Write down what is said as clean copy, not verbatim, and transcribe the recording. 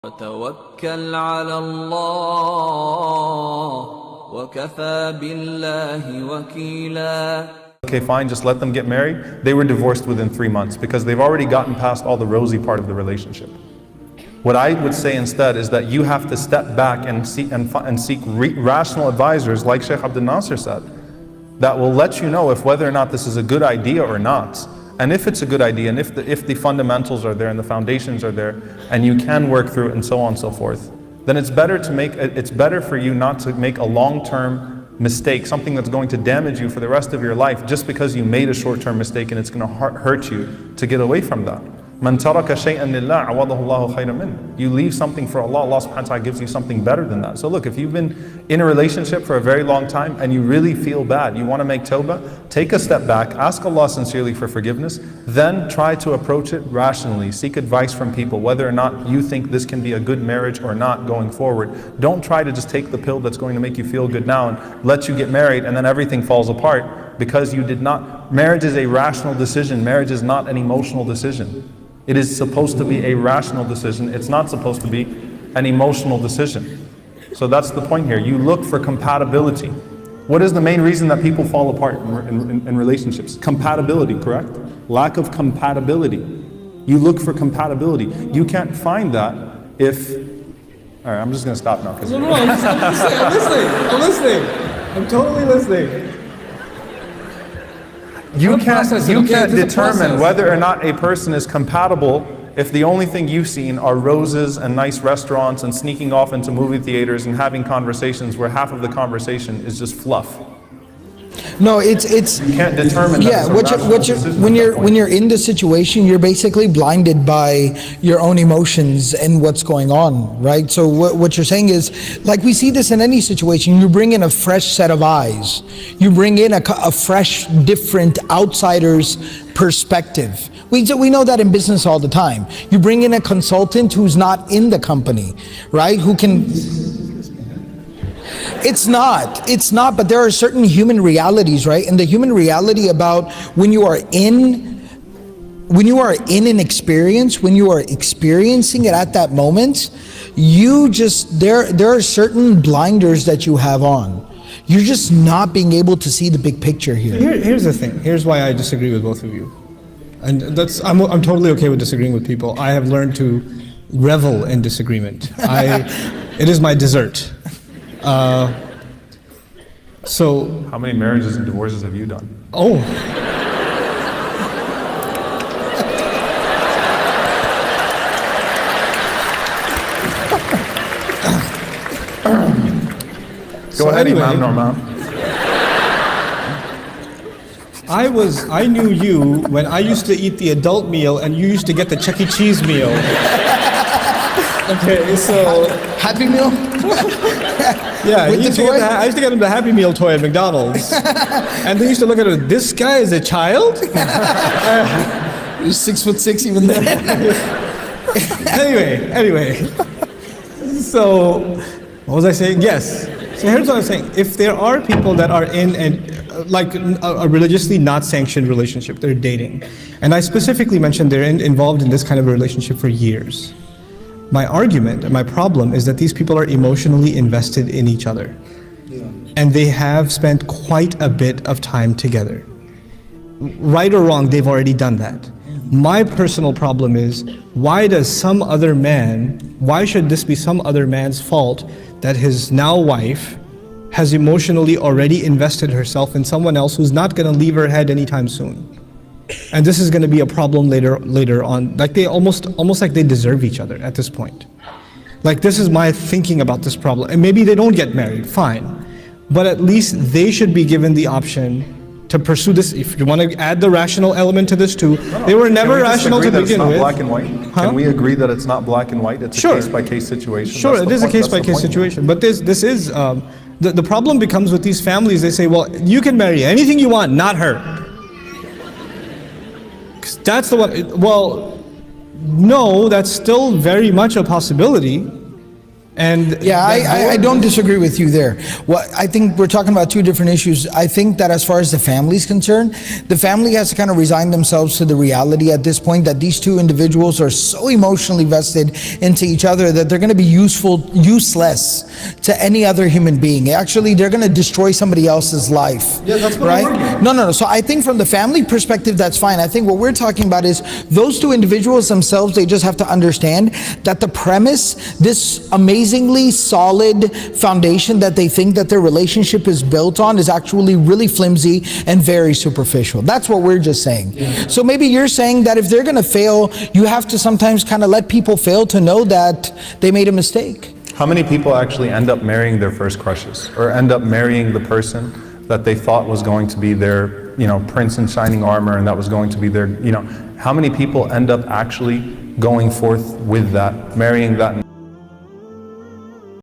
وتوكل على الله وكفى بالله وكيلا. Okay, fine, just let them get married. They were divorced within 3 months because they've already gotten past all the rosy part of the relationship. What I would say instead is that you have to step back and seek rational advisors, like Sheikh Abdul Nasser said, that will let you know if whether or not this is a good idea or not. And if it's a good idea, and if the fundamentals are there and the foundations are there, and you can work through it and so on and so forth, then it's better for you not to make a long-term mistake, something that's going to damage you for the rest of your life, just because you made a short-term mistake and it's going to hurt you, to get away from that. Man taraka shay'an lillah awadahu Allahu khayran min. You leave something for Allah, Allah subhanahu wa ta'ala gives you something better than that. So look, if you've been in a relationship for a very long time and you really feel bad, you want to make tawbah, take a step back, ask Allah sincerely for forgiveness, then try to approach it rationally, seek advice from people, whether or not you think this can be a good marriage or not going forward. Don't try to just take the pill that's going to make you feel good now and let you get married and then everything falls apart because you did not. Marriage is a rational decision, marriage is not an emotional decision. It is supposed to be a rational decision. It's not supposed to be an emotional decision. So that's the point here. You look for compatibility. What is the main reason that people fall apart in relationships? Compatibility, correct? Lack of compatibility. You look for compatibility. You can't find that if... All right, I'm just going to stop now. No, I'm listening. I'm totally listening. You can't determine whether or not a person is compatible if the only thing you've seen are roses and nice restaurants and sneaking off into movie theaters and having conversations where half of the conversation is just fluff. No, it's you can't determine. Yeah, when you're in the situation, you're basically blinded by your own emotions and what's going on, right? So what you're saying is, like we see this in any situation, you bring in a fresh set of eyes, you bring in a fresh, different outsider's perspective. We know that in business all the time. You bring in a consultant who's not in the company, right? Who can. It's not, but there are certain human realities, right? And the human reality about when you are in an experience, when you are experiencing it at that moment, there are certain blinders that you have on. You're just not being able to see the big picture here. Here's the thing. Here's why I disagree with both of you. And I'm totally okay with disagreeing with people. I have learned to revel in disagreement. It is my dessert. So how many marriages and divorces have you done? Oh. Go ahead, anyway, Imam Nouman. I knew you when I used to eat the adult meal and you used to get the Chuck E. Cheese meal. Okay, so Happy Meal? Yeah, I used to get him the Happy Meal toy at McDonald's. And they used to look at it, this guy is a child? You're 6'6" even then. Anyway. So, what was I saying? Yes. So here's what I'm saying. If there are people that are in a religiously not sanctioned relationship, they're dating. And I specifically mentioned they're involved in this kind of a relationship for years. My argument and my problem is that these people are emotionally invested in each other. Yeah. And they have spent quite a bit of time together. Right or wrong, they've already done that. My personal problem is, why should this be some other man's fault that his now wife has emotionally already invested herself in someone else who's not going to leave her head anytime soon? And this is going to be a problem later on. Like they almost like they deserve each other at this point. Like this is my thinking about this problem. And maybe they don't get married, fine. But at least they should be given the option to pursue this. If you want to add the rational element to this too, they were never rational to begin with. Black and white? Huh? Can we agree that it's not black and white? It's a case-by-case situation. Sure, it is a case-by-case situation. But this is the problem becomes with these families. They say, well, you can marry anything you want, not her. That's the one. Well, no, that's still very much a possibility. And Yeah, I don't disagree with you there. What I think we're talking about two different issues. I think that as far as the family is concerned, the family has to kind of resign themselves to the reality at this point that these two individuals are so emotionally vested into each other that they're going to be useless to any other human being. Actually, they're going to destroy somebody else's life. Yeah, that's what right? I'm arguing. No. So I think from the family perspective, that's fine. I think what we're talking about is those two individuals themselves, they just have to understand that the premise, this amazingly solid foundation that they think that their relationship is built on is actually really flimsy and very superficial. That's what we're just saying. So maybe you're saying that if they're going to fail, you have to sometimes kind of let people fail to know that they made a mistake. How many people actually end up marrying their first crushes, or end up marrying the person that they thought was going to be their, prince in shining armor, and that was going to be their, how many people end up actually going forth with that, marrying that?